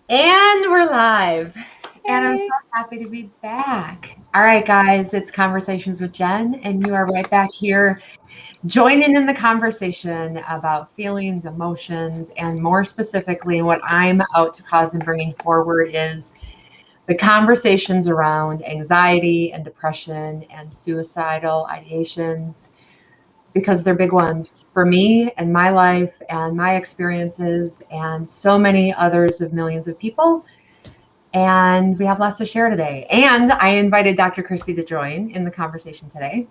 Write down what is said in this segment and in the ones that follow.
And we're live. And I'm so Hey. happy to be back. All right, guys, it's Conversations with Jen, and you are right back here joining in the conversation about feelings, emotions, and more specifically, what I'm out to cause and bringing forward is the conversations around anxiety and depression and suicidal ideations because they're big ones for me and my life and my experiences and so many others of millions of people. And we have lots to share today. And I invited Dr. Christy to join in the conversation today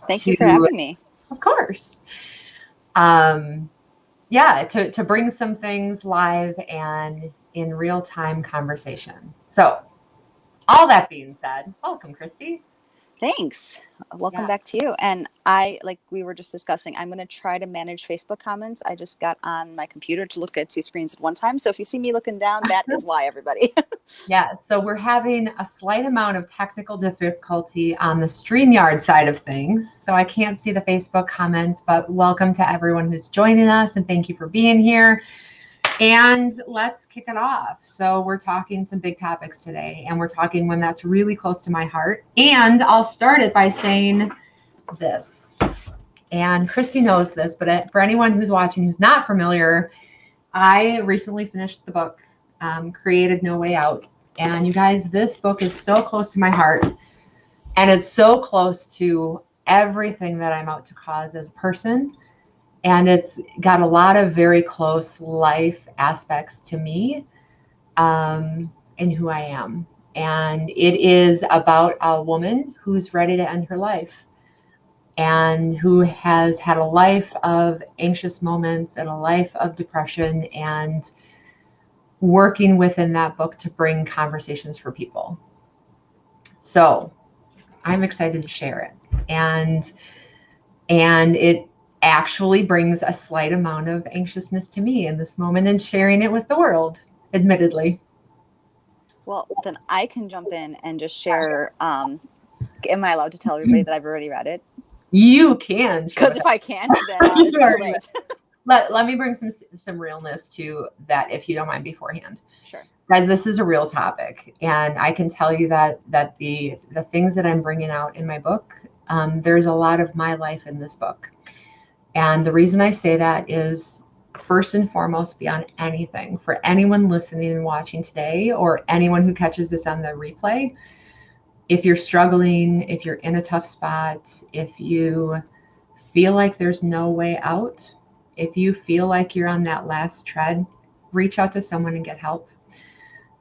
Thank you for to, having me. of course, um, yeah, to bring some things live and in real time conversation. So, all that being said, welcome, Christy. Thanks. Welcome Yeah. back to you. And I, like we were just discussing, I'm going to try to manage Facebook comments. I just got on my computer to look at two screens at one time. So if you see me looking down, that is why, everybody. Yeah, so we're having a slight amount of technical difficulty on the StreamYard side of things. So I can't see the Facebook comments, but welcome to everyone who's joining us and thank you for being here. And let's kick it off. So we're talking some big topics today, and we're talking one that's really close to my heart. And I'll start it by saying this. And Christy knows this, but for anyone who's watching who's not familiar, I recently finished the book, Created No Way Out. And you guys, this book is so close to my heart, and it's so close to everything that I'm out to cause as a person. And it's got a lot of very close life aspects to me and who I am. And it is about a woman who's ready to end her life and who has had a life of anxious moments and a life of depression and working within that book to bring conversations for people. So I'm excited to share it. And it actually brings a slight amount of anxiousness to me in this moment and sharing it with the world, admittedly. Well, then I can jump in and just share. Am I allowed to tell everybody that I've already read it? You can share Because with if I can't, then us. it's too late. Let me bring some realness to that if you don't mind beforehand. Sure. Guys, this is a real topic, and I can tell you that the things that I'm bringing out in my book, there's a lot of my life in this book. And the reason I say that is first and foremost, beyond anything, for anyone listening and watching today, or anyone who catches this on the replay, if you're struggling, if you're in a tough spot, if you feel like there's no way out, if you feel like you're on that last tread, reach out to someone and get help.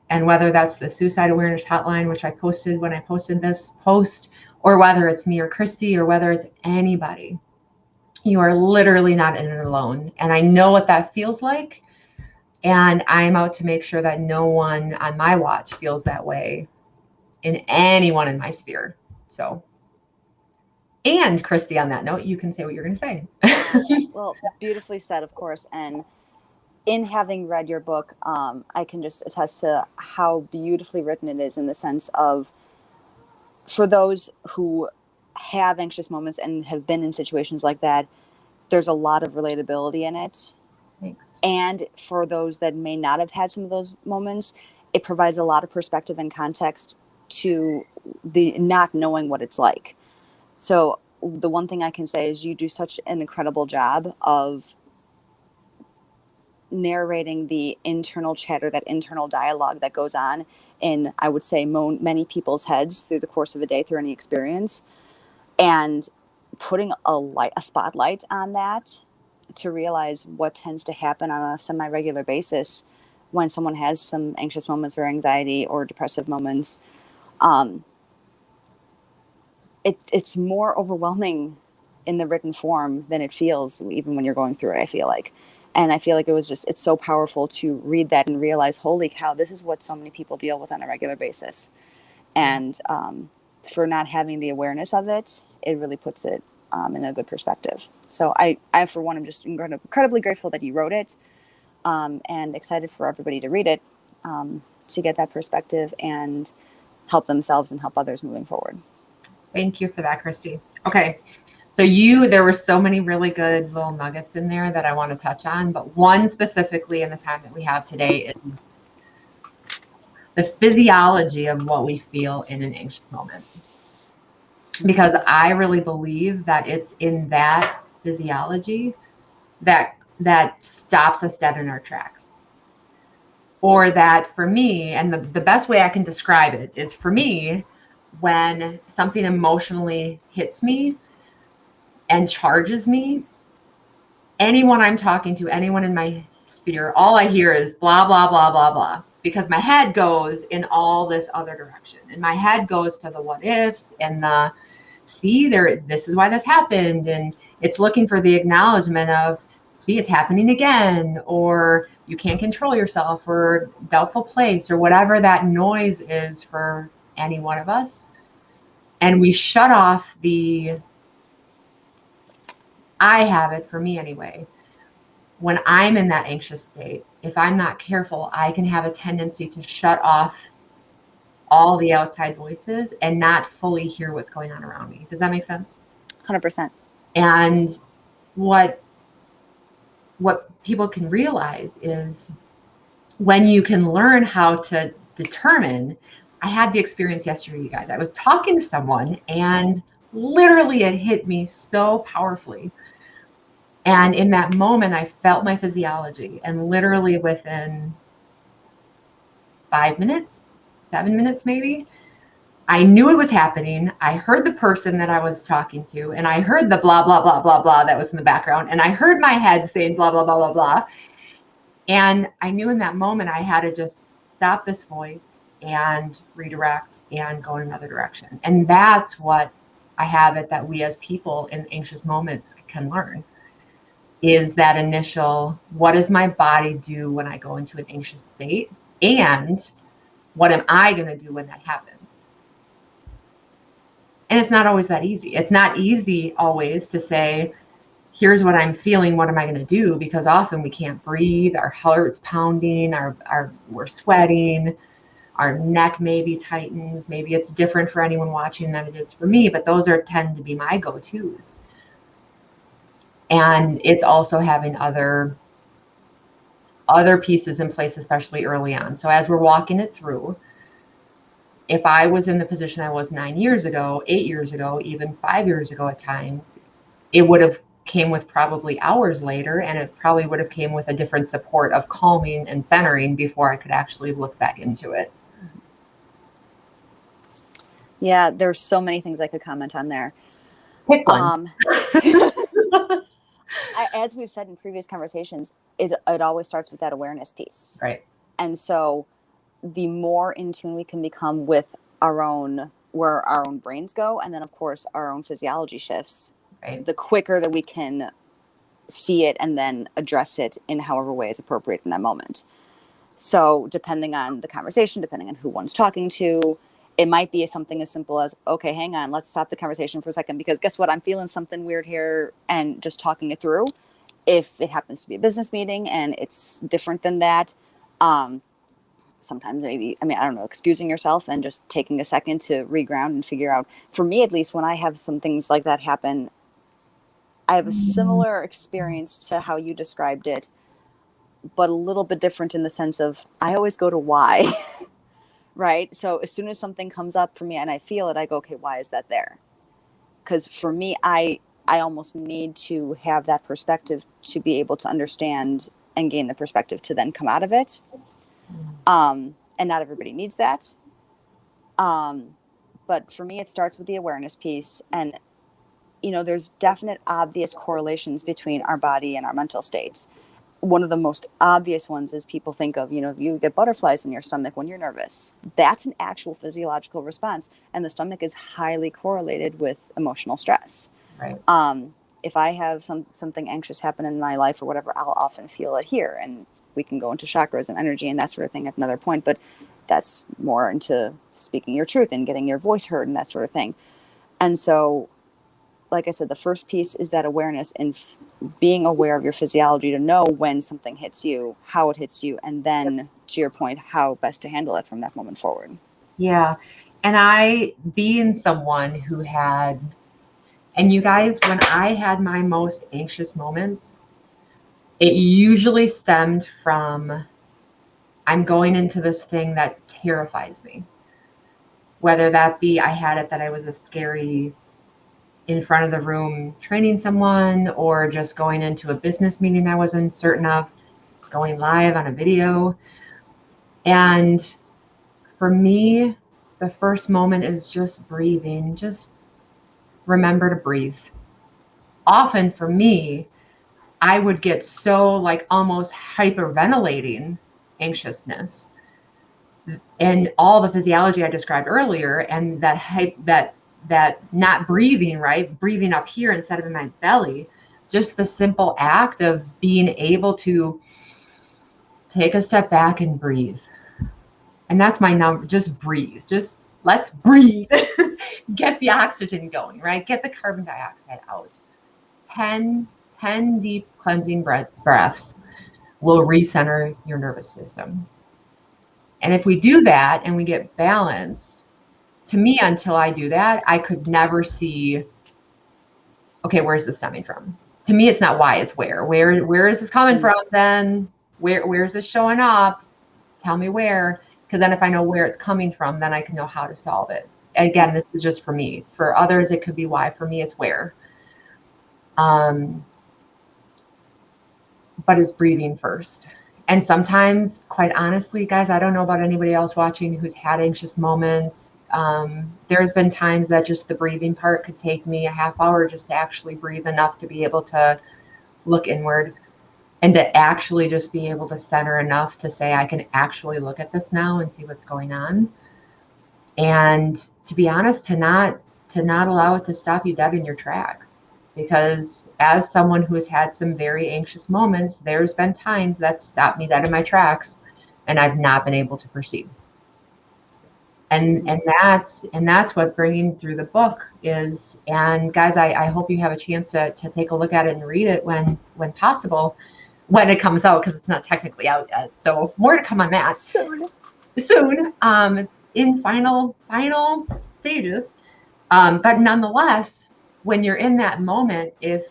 And whether that's the suicide awareness hotline, which I posted when I posted this post, or whether it's me or Christy, or whether it's anybody, you are literally not in it alone. And I know what that feels like. And I'm out to make sure that no one on my watch feels that way in anyone in my sphere. So, and Christy, on that note, you can say what you're going to say. Well, beautifully said, of course. And in having read your book, I can just attest to how beautifully written it is in the sense of for those who have anxious moments and have been in situations like that, there's a lot of relatability in it. Thanks. And for those that may not have had some of those moments, it provides a lot of perspective and context to the not knowing what it's like. So the one thing I can say is you do such an incredible job of narrating the internal chatter, that internal dialogue that goes on in, I would say, many people's heads through the course of a day, through any experience, and putting a spotlight on that to realize what tends to happen on a semi-regular basis when someone has some anxious moments or anxiety or depressive moments. Um, it's more overwhelming in the written form than it feels even when you're going through it, I feel like. And I feel like it's so powerful to read that and realize, holy cow, this is what so many people deal with on a regular basis. Yeah. And for not having the awareness of it, it really puts it in a good perspective. So I, for one, am just incredibly grateful that you wrote it, and excited for everybody to read it, to get that perspective and help themselves and help others moving forward. Thank you for that, Christy. Okay. So there were so many really good little nuggets in there that I want to touch on, but one specifically in the time that we have today is the physiology of what we feel in an anxious moment. Because I really believe that it's in that physiology that stops us dead in our tracks. Or that for me, and the best way I can describe it is, for me, when something emotionally hits me and charges me, anyone I'm talking to, anyone in my sphere, all I hear is blah, blah, blah, blah, blah, because my head goes in all this other direction. And my head goes to the what ifs and the, see, this is why this happened. And it's looking for the acknowledgement of, see, it's happening again, or you can't control yourself, or doubtful place, or whatever that noise is for any one of us. And we shut off I have it, for me anyway, when I'm in that anxious state, if I'm not careful, I can have a tendency to shut off all the outside voices and not fully hear what's going on around me. Does that make sense? 100%. And what people can realize is, when you can learn how to determine, I had the experience yesterday, you guys. I was talking to someone and literally it hit me so powerfully. And in that moment, I felt my physiology, and literally within 5 minutes, 7 minutes maybe, I knew it was happening. I heard the person that I was talking to, and I heard the blah, blah, blah, blah, blah that was in the background. And I heard my head saying blah, blah, blah, blah, blah. And I knew in that moment I had to just stop this voice and redirect and go in another direction. And that's what I have it that we as people in anxious moments can learn, is that initial, what does my body do when I go into an anxious state? And what am I going to do when that happens? And it's not always that easy. It's not easy always to say, here's what I'm feeling, what am I going to do? Because often we can't breathe, our heart's pounding, we're sweating, our neck maybe tightens. Maybe it's different for anyone watching than it is for me, but those tend to be my go-tos. And it's also having other pieces in place, especially early on. So as we're walking it through, if I was in the position I was 9 years ago, 8 years ago, even 5 years ago at times, it would have came with probably hours later, and it probably would have came with a different support of calming and centering before I could actually look back into it. Yeah, there's so many things I could comment on there. Pick one. As we've said in previous conversations, it always starts with that awareness piece. Right. And so the more in tune we can become with where our own brains go, and then of course our own physiology shifts, right, the quicker that we can see it and then address it in however way is appropriate in that moment. So depending on the conversation, depending on who one's talking to, it might be something as simple as, okay, hang on, let's stop the conversation for a second, because guess what? I'm feeling something weird here, and just talking it through. If it happens to be a business meeting and it's different than that, sometimes maybe, I don't know, excusing yourself and just taking a second to reground and figure out. For me, at least, when I have some things like that happen, I have a similar experience to how you described it, but a little bit different in the sense of I always go to why. Right? So as soon as something comes up for me and I feel it, I go, okay, why is that there? Because for me, I almost need to have that perspective to be able to understand and gain the perspective to then come out of it. And not everybody needs that. But for me, it starts with the awareness piece. And, there's definite obvious correlations between our body and our mental states. One of the most obvious ones is people think of, you get butterflies in your stomach when you're nervous. That's an actual physiological response. And the stomach is highly correlated with emotional stress. Right. If I have something anxious happen in my life or whatever, I'll often feel it here. And we can go into chakras and energy and that sort of thing at another point. But that's more into speaking your truth and getting your voice heard and that sort of thing. And so, like I said, the first piece is that awareness and being aware of your physiology to know when something hits you, how it hits you, and then, to your point, how best to handle it from that moment forward. Yeah. And being someone who had, and you guys, when I had my most anxious moments, it usually stemmed from I'm going into this thing that terrifies me. Whether that be I had it that I was a scary in front of the room training someone, or just going into a business meeting I wasn't certain of, going live on a video. And for me, the first moment is just breathing. Just remember to breathe. Often for me, I would get so like almost hyperventilating anxiousness and all the physiology I described earlier, and that not breathing, right? Breathing up here instead of in my belly. Just the simple act of being able to take a step back and breathe. And that's my number. Just breathe. Just let's breathe. Get the oxygen going, right? Get the carbon dioxide out. 10 deep cleansing breaths will recenter your nervous system. And if we do that and we get balanced, to me, until I do that, I could never see, okay, where's this stemming from? To me, it's not why, it's where. Where is this coming from then? Where's this showing up? Tell me where. Because then if I know where it's coming from, then I can know how to solve it. Again, this is just for me. For others, it could be why. For me, it's where. But it's breathing first. And sometimes, quite honestly, guys, I don't know about anybody else watching who's had anxious moments. There's been times that just the breathing part could take me a half hour just to actually breathe enough to be able to look inward and to actually just be able to center enough to say, I can actually look at this now and see what's going on. And to be honest, to not allow it to stop you dead in your tracks. Because as someone who has had some very anxious moments, there's been times that stopped me dead in my tracks and I've not been able to proceed. And that's what bringing through the book is. And guys, I hope you have a chance to take a look at it and read it when possible, when it comes out, because it's not technically out yet. So more to come on that soon. It's in final stages. But nonetheless, when you're in that moment, if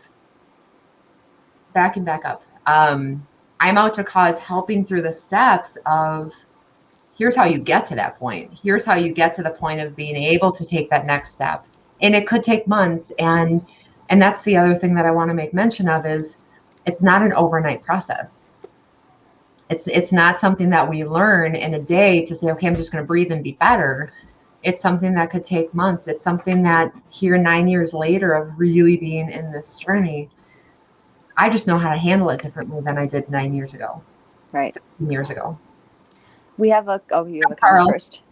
back up, I'm out to cause helping through the steps of, here's how you get to that point. Here's how you get to the point of being able to take that next step. And it could take months. And that's the other thing that I want to make mention of is it's not an overnight process. It's not something that we learn in a day to say, okay, I'm just going to breathe and be better. It's something that could take months. It's something that here 9 years later of really being in this journey, I just know how to handle it differently than I did 9 years ago. Right. Years ago. We have you have a comment first.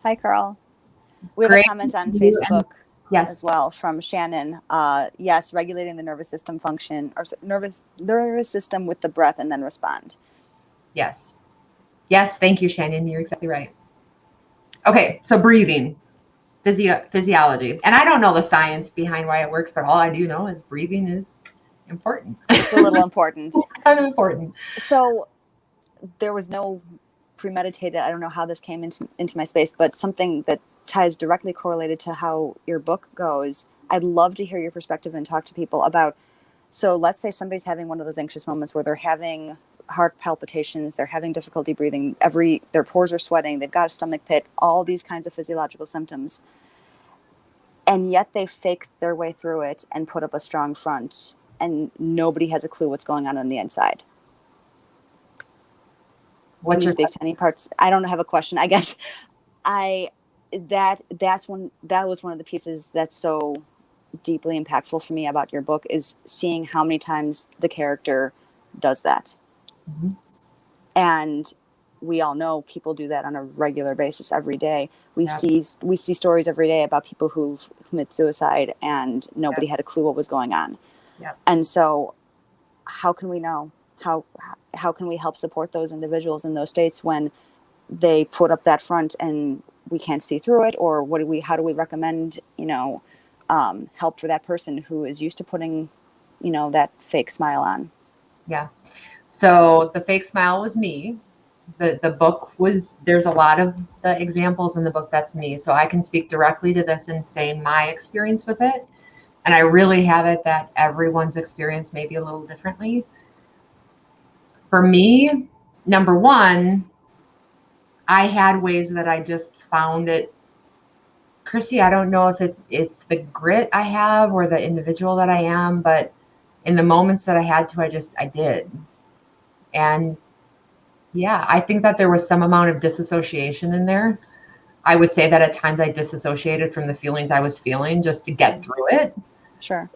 Hi, Carl. We have a comment on Facebook as well from Shannon. Yes, regulating the nervous system function or nervous system with the breath and then respond. Yes. Thank you, Shannon. You're exactly right. Okay, so breathing, physiology. And I don't know the science behind why it works, but all I do know is breathing is important. It's a little important. It's kind of important. So there was no premeditated, I don't know how this came into my space, but something that ties directly correlated to how your book goes. I'd love to hear your perspective and talk to people about, so let's say somebody's having one of those anxious moments where they're having heart palpitations, they're having difficulty breathing, their pores are sweating, they've got a stomach pit, all these kinds of physiological symptoms. And yet they fake their way through it and put up a strong front, and nobody has a clue what's going on the inside. Can you speak to any parts? I don't have a question. I guess that was one of the pieces that's so deeply impactful for me about your book, is seeing how many times the character does that. Mm-hmm. And we all know people do that on a regular basis every day. We see stories every day about people who've committed suicide and nobody had a clue what was going on. Yep. And so how can we know? How can we help support those individuals in those states when they put up that front and we can't see through it? Or how do we recommend, help for that person who is used to putting, that fake smile on? Yeah. So the fake smile was me. The book was, there's a lot of the examples in the book that's me. So I can speak directly to this and say my experience with it. And I really have it that everyone's experience may be a little differently. For me, number one, I had ways that I just found it. Christy, I don't know if it's the grit I have or the individual that I am, but in the moments that I had to, I did. And yeah, I think that there was some amount of disassociation in there. I would say that at times I disassociated from the feelings I was feeling just to get through it. Sure.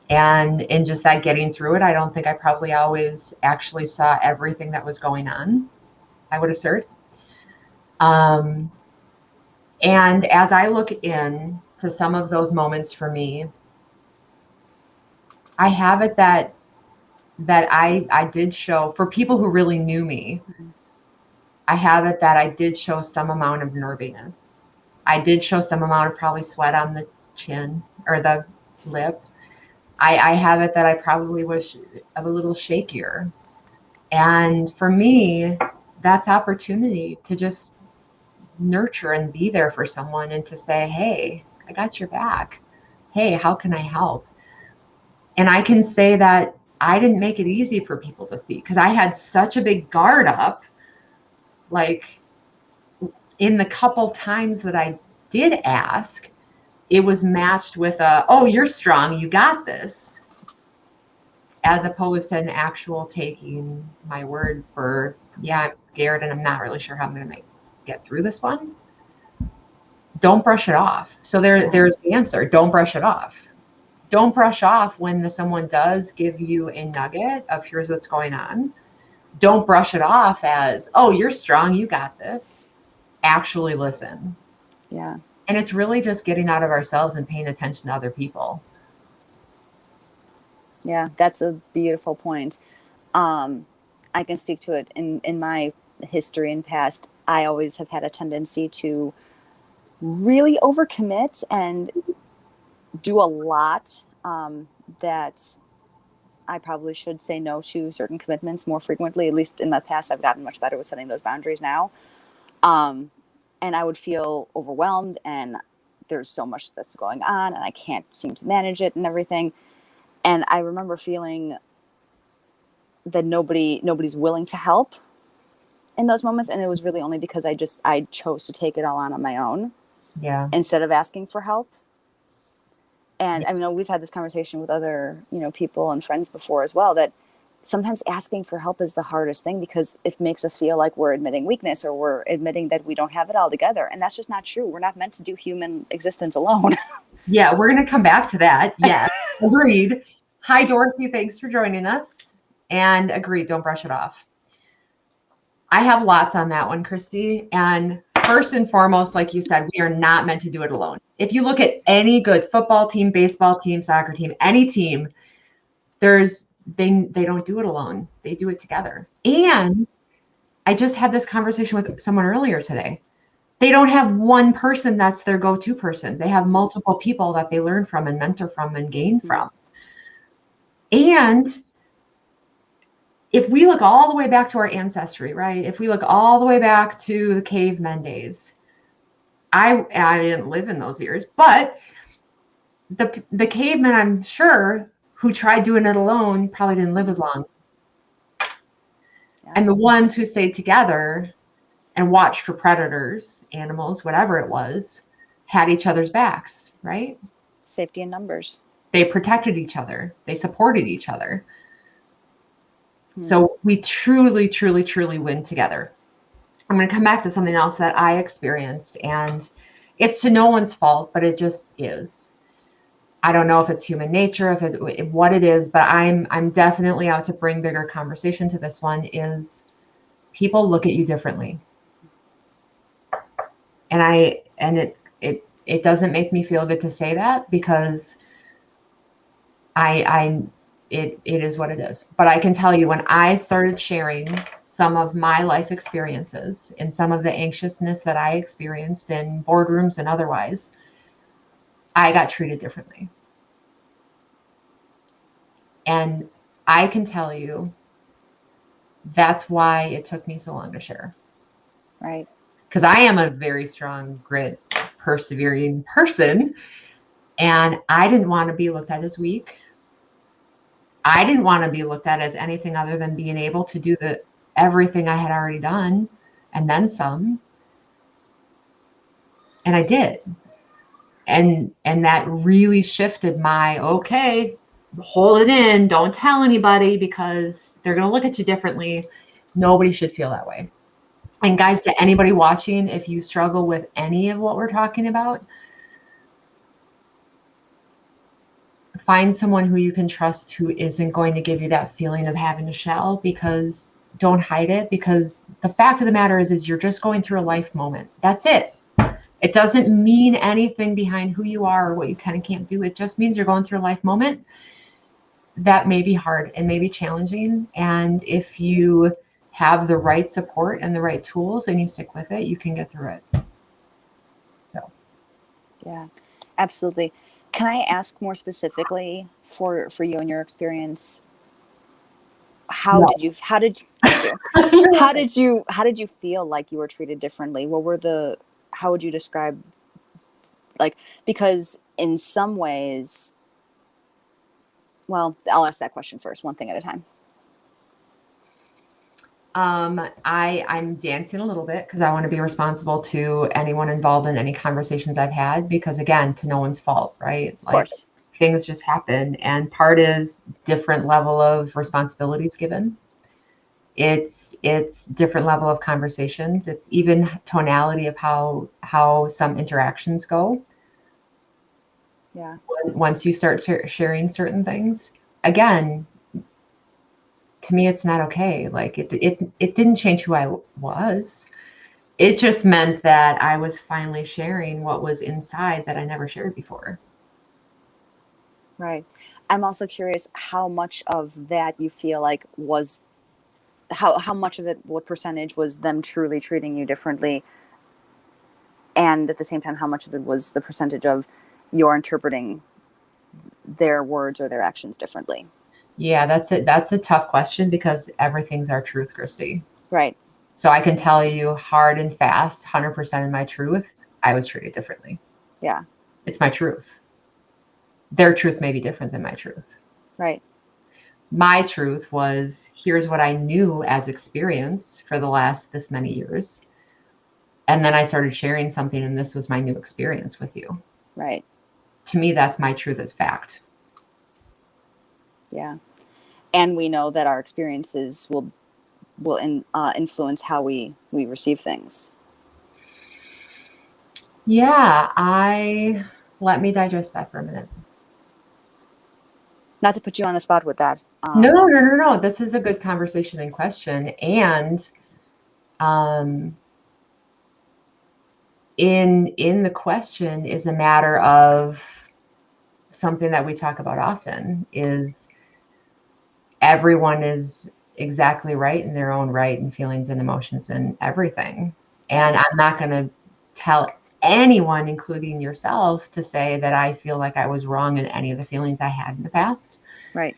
And in just that getting through it, I don't think I probably always actually saw everything that was going on, I would assert. And as I look in to some of those moments for me, I have it that I did show, for people who really knew me, I have it that I did show some amount of nerviness. I did show some amount of probably sweat on the chin or the lip. I have it that I probably was a little shakier. And for me, that's opportunity to just nurture and be there for someone and to say, hey, I got your back. Hey, how can I help? And I can say that I didn't make it easy for people to see because I had such a big guard up. Like in the couple times that I did ask, it was matched with oh, you're strong, you got this, as opposed to an actual taking my word for, yeah, I'm scared and I'm not really sure how I'm going to get through this one. Don't brush it off. So there's the answer. Don't brush it off. Don't brush off when someone does give you a nugget of here's what's going on. Don't brush it off as, oh, you're strong, you got this. Actually listen. Yeah. And it's really just getting out of ourselves and paying attention to other people. Yeah, that's a beautiful point. I can speak to it in my history and past. I always have had a tendency to really overcommit and do a lot that I probably should say no to certain commitments more frequently. At least in the past, I've gotten much better with setting those boundaries now. And I would feel overwhelmed and there's so much that's going on and I can't seem to manage it and everything. And I remember feeling that nobody's willing to help in those moments. And it was really only because I chose to take it all on my own. Yeah. Instead of asking for help. And I mean, we've had this conversation with other, people and friends before as well, that sometimes asking for help is the hardest thing because it makes us feel like we're admitting weakness or we're admitting that we don't have it all together. And that's just not true. We're not meant to do human existence alone. Yeah, we're going to come back to that. Yes, agreed. Hi, Dorothy. Thanks for joining us. And agreed, don't brush it off. I have lots on that one, Christy. And first and foremost, like you said, we are not meant to do it alone. If you look at any good football team, baseball team, soccer team, any team, they don't do it alone. They do it together. And I just had this conversation with someone earlier today. They don't have one person that's their go-to person. They have multiple people that they learn from and mentor from and gain from. And if we look all the way back to our ancestry, right? If we look all the way back to the cavemen days, I didn't live in those years, but the cavemen, I'm sure, who tried doing it alone probably didn't live as long. Yeah. And the ones who stayed together and watched for predators, animals, whatever it was, had each other's backs, right? Safety in numbers. They protected each other. They supported each other. So we truly, truly, truly win together. I'm going to come back to something else that I experienced, and it's to no one's fault, but it just is. I don't know if it's human nature, what it is, but I'm definitely out to bring bigger conversation to this one. Is people look at you differently, and it doesn't make me feel good to say that because it is what it is. But I can tell you, when I started sharing some of my life experiences and some of the anxiousness that I experienced in boardrooms and otherwise, I got treated differently. And I can tell you that's why it took me so long to share. Right. Because I am a very strong, grit, persevering person. And I didn't want to be looked at as weak. I didn't want to be looked at as anything other than being able to do everything I had already done and then some. And I did. And that really shifted my, okay, hold it in, don't tell anybody because they're going to look at you differently. Nobody should feel that way. And guys, to anybody watching, if you struggle with any of what we're talking about, find someone who you can trust who isn't going to give you that feeling of having to shell, because don't hide it, because the fact of the matter is you're just going through a life moment. That's it. It doesn't mean anything behind who you are or what you can and can't do. It just means you're going through a life moment that may be hard and may be challenging. And if you have the right support and the right tools and you stick with it, you can get through it. So. Yeah, absolutely. Can I ask more specifically for you and your experience? How did you feel like you were treated differently? How would you describe, like, because in some ways, well, I'll ask that question first, one thing at a time. I'm dancing a little bit because I want to be responsible to anyone involved in any conversations I've had, because again, to no one's fault, right? Of course. Things just happen, and part is different level of responsibilities given. It's different level of conversations. It's even tonality of how some interactions go. Yeah. Once you start sharing certain things, again, to me, it's not okay. Like it didn't change who I was. It just meant that I was finally sharing what was inside that I never shared before. Right. I'm also curious how much of that you feel like was, how much of it, what percentage was them truly treating you differently? And at the same time, how much of it was the percentage of you're interpreting their words or their actions differently? Yeah, that's a tough question because everything's our truth, Christy. Right. So I can tell you hard and fast, 100% of my truth, I was treated differently. Yeah. It's my truth. Their truth may be different than my truth. Right. My truth was, here's what I knew as experience for the last this many years. And then I started sharing something, and this was my new experience with you. Right. To me, that's my truth as fact. Yeah. And we know that our experiences will influence how we receive things. Yeah, let me digest that for a minute. Not to put you on the spot with that. No. This is a good conversation and question. And in the question is a matter of something that we talk about often, is everyone is exactly right in their own right, and feelings and emotions and everything. And I'm not going to tell anyone, including yourself, to say that I feel like I was wrong in any of the feelings I had in the past. Right.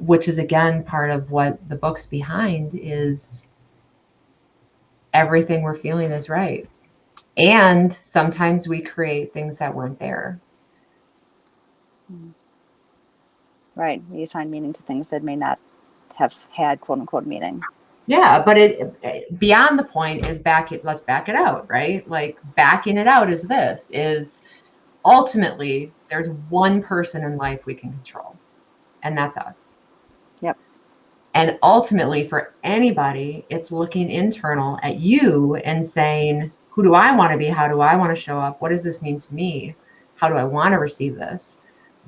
Which is, again, part of what the book's behind, is everything we're feeling is right. And sometimes we create things that weren't there. Right. We assign meaning to things that may not have had quote unquote meaning. Yeah, but it beyond the point is let's back it out, right? Like, backing it out is ultimately there's one person in life we can control, and that's us. Yep. And ultimately, for anybody, it's looking internal at you and saying, who do I want to be? How do I want to show up? What does this mean to me? How do I want to receive this?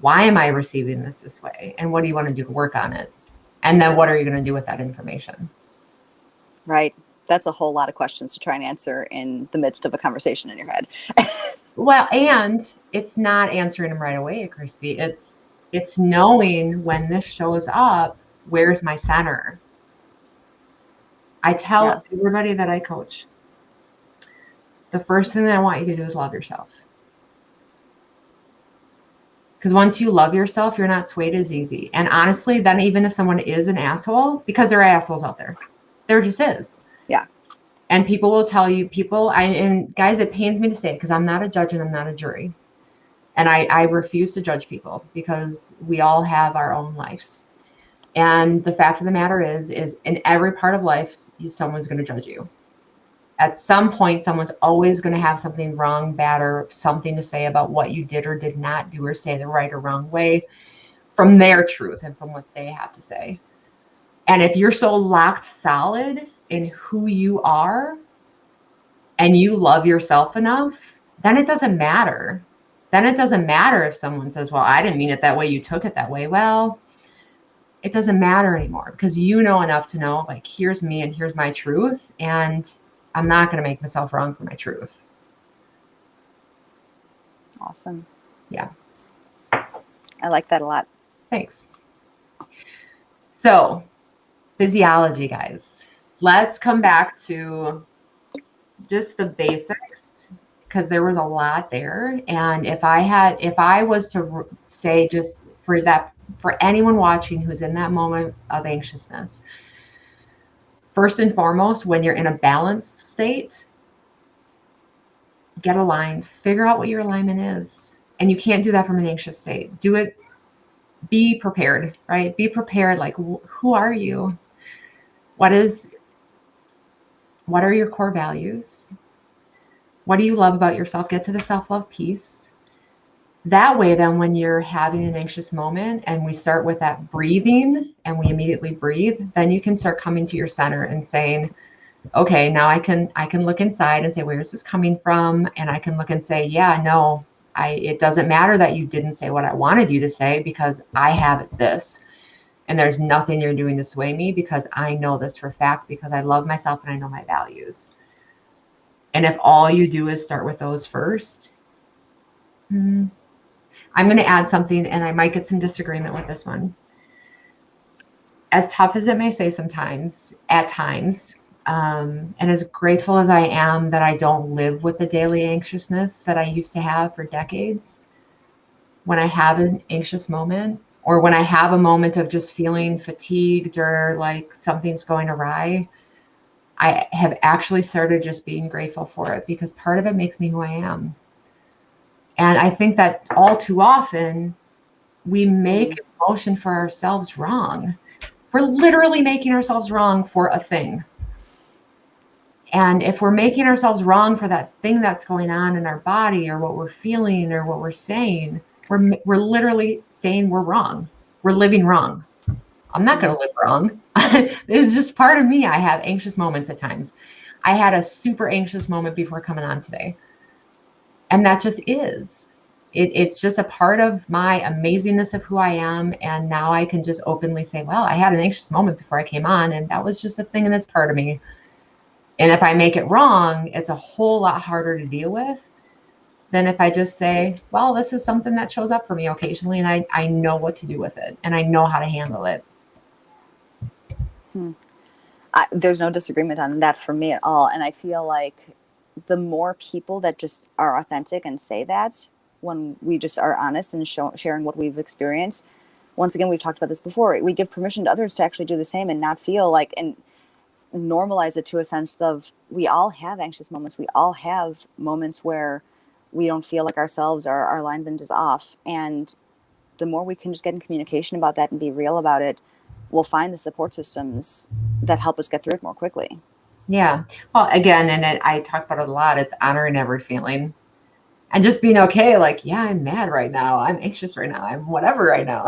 Why am I receiving this way? And what do you want to do to work on it? And then what are you going to do with that information? Right. That's a whole lot of questions to try and answer in the midst of a conversation in your head. Well, and it's not answering them right away, Christy. It's knowing when this shows up, where's my center? I tell everybody that I coach, the first thing that I want you to do is love yourself. Because once you love yourself, you're not swayed as easy. And honestly, then even if someone is an asshole, because there are assholes out there, there just is. Yeah. And people will tell you, and guys, it pains me to say it because I'm not a judge and I'm not a jury. And I refuse to judge people because we all have our own lives. And the fact of the matter is in every part of life, someone's going to judge you. At some point, someone's always going to have something wrong, bad, or something to say about what you did or did not do or say the right or wrong way from their truth and from what they have to say. And if you're so locked solid in who you are and you love yourself enough, then it doesn't matter. Then it doesn't matter if someone says, well, I didn't mean it that way, you took it that way. Well, it doesn't matter anymore because you know enough to know, like, here's me and here's my truth. And I'm not going to make myself wrong for my truth. Awesome. Yeah. I like that a lot. Thanks. So, physiology, guys. Let's come back to just the basics because there was a lot there. And if I was to say just for anyone watching who's in that moment of anxiousness, first and foremost, when you're in a balanced state, get aligned, figure out what your alignment is. And you can't do that from an anxious state. Do it, be prepared, right? Be prepared. Like, who are you? What are your core values? What do you love about yourself? Get to the self-love piece. That way, then when you're having an anxious moment and we start with that breathing and we immediately breathe, then you can start coming to your center and saying, okay, now I can look inside and say, where is this coming from? And I can look and say, yeah, no, it doesn't matter that you didn't say what I wanted you to say because I have this. And there's nothing you're doing to sway me because I know this for a fact because I love myself and I know my values. And if all you do is start with those first, I'm going to add something and I might get some disagreement with this one. As tough as it may say sometimes, at times, and as grateful as I am that I don't live with the daily anxiousness that I used to have for decades, when I have an anxious moment or when I have a moment of just feeling fatigued or like something's going awry, I have actually started just being grateful for it because part of it makes me who I am. And I think that all too often we make emotion for ourselves wrong. We're literally making ourselves wrong for a thing. And if we're making ourselves wrong for that thing that's going on in our body or what we're feeling or what we're saying, we're literally saying we're wrong. We're living wrong. I'm not going to live wrong. It's just part of me. I have anxious moments at times. I had a super anxious moment before coming on today. And that just is. It's just a part of my amazingness of who I am. And now I can just openly say, well, I had an anxious moment before I came on. And that was just a thing and it's part of me. And if I make it wrong, it's a whole lot harder to deal with than if I just say, well, this is something that shows up for me occasionally. And I know what to do with it. And I know how to handle it. There's no disagreement on that for me at all. And I feel like the more people that just are authentic and say that, when we just are honest and sharing what we've experienced, once again, we've talked about this before, we give permission to others to actually do the same and not feel like, and normalize it to a sense of, we all have anxious moments. We all have moments where we don't feel like ourselves, our alignment is off. And the more we can just get in communication about that and be real about it, we'll find the support systems that help us get through it more quickly. Yeah. Well, again, and I talk about it a lot. It's honoring every feeling and just being okay. Like, yeah, I'm mad right now. I'm anxious right now. I'm whatever right now.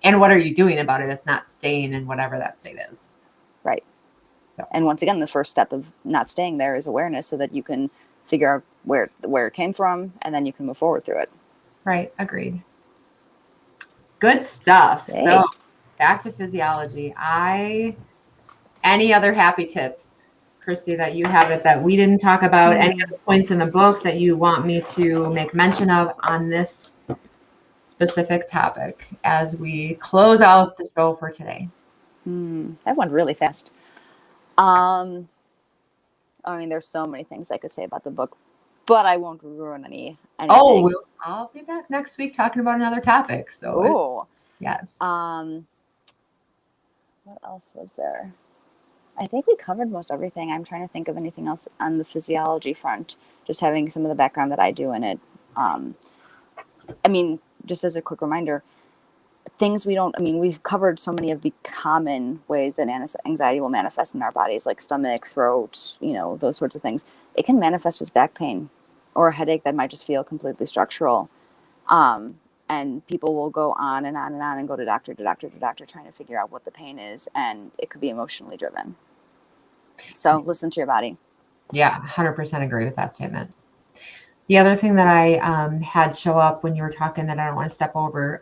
And what are you doing about it? It's not staying in whatever that state is. Right. So. And once again, the first step of not staying there is awareness so that you can figure out where it came from and then you can move forward through it. Right. Agreed. Good stuff. Hey. So back to physiology. Any other happy tips, Christy, that you have that we didn't talk about? Any other points in the book that you want me to make mention of on this specific topic as we close out the show for today? That went really fast. I mean, there's so many things I could say about the book, but I won't ruin anything. Oh, I'll be back next week talking about another topic. So, yes. What else was there? I think we covered most everything. I'm trying to think of anything else on the physiology front, just having some of the background that I do in it. I mean, just as a quick reminder, things we don't, I mean, we've covered so many of the common ways that anxiety will manifest in our bodies, like stomach, throat, you know, those sorts of things. It can manifest as back pain or a headache that might just feel completely structural. And people will go on and on and on and go to doctor to doctor to doctor trying to figure out what the pain is. And it could be emotionally driven. So listen to your body. Yeah, 100% agree with that statement. The other thing that I had show up when you were talking that I don't want to step over,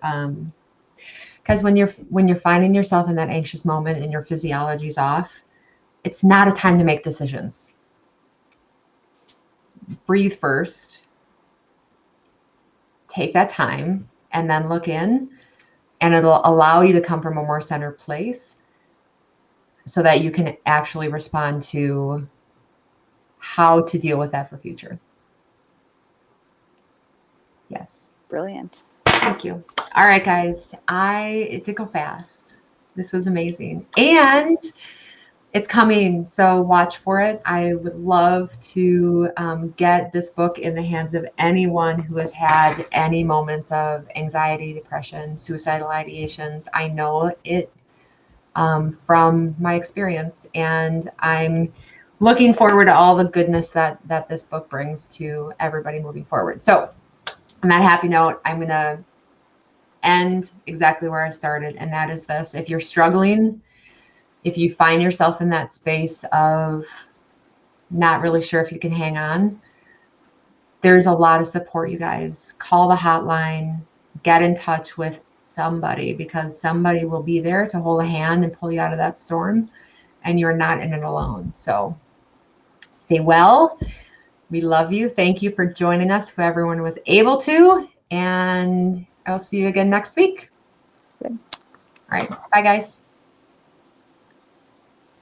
because when you're finding yourself in that anxious moment and your physiology's off, it's not a time to make decisions. Breathe first, take that time, and then look in, and it'll allow you to come from a more centered place so that you can actually respond to how to deal with that for future. Yes. Brilliant. Thank you. All right, guys. It did go fast. This was amazing. And it's coming, so watch for it. I would love to get this book in the hands of anyone who has had any moments of anxiety, depression, suicidal ideations. I know it from my experience, and I'm looking forward to all the goodness that this book brings to everybody moving forward. So on that happy note, I'm going to end exactly where I started, and that is this. If you're struggling, if you find yourself in that space of not really sure if you can hang on, there's a lot of support, you guys. Call the hotline, get in touch with somebody, because somebody will be there to hold a hand and pull you out of that storm, and you're not in it alone. So stay well. We love you. Thank you for joining us, who everyone was able to, and I'll see you again next week. Good. All right. Bye, guys.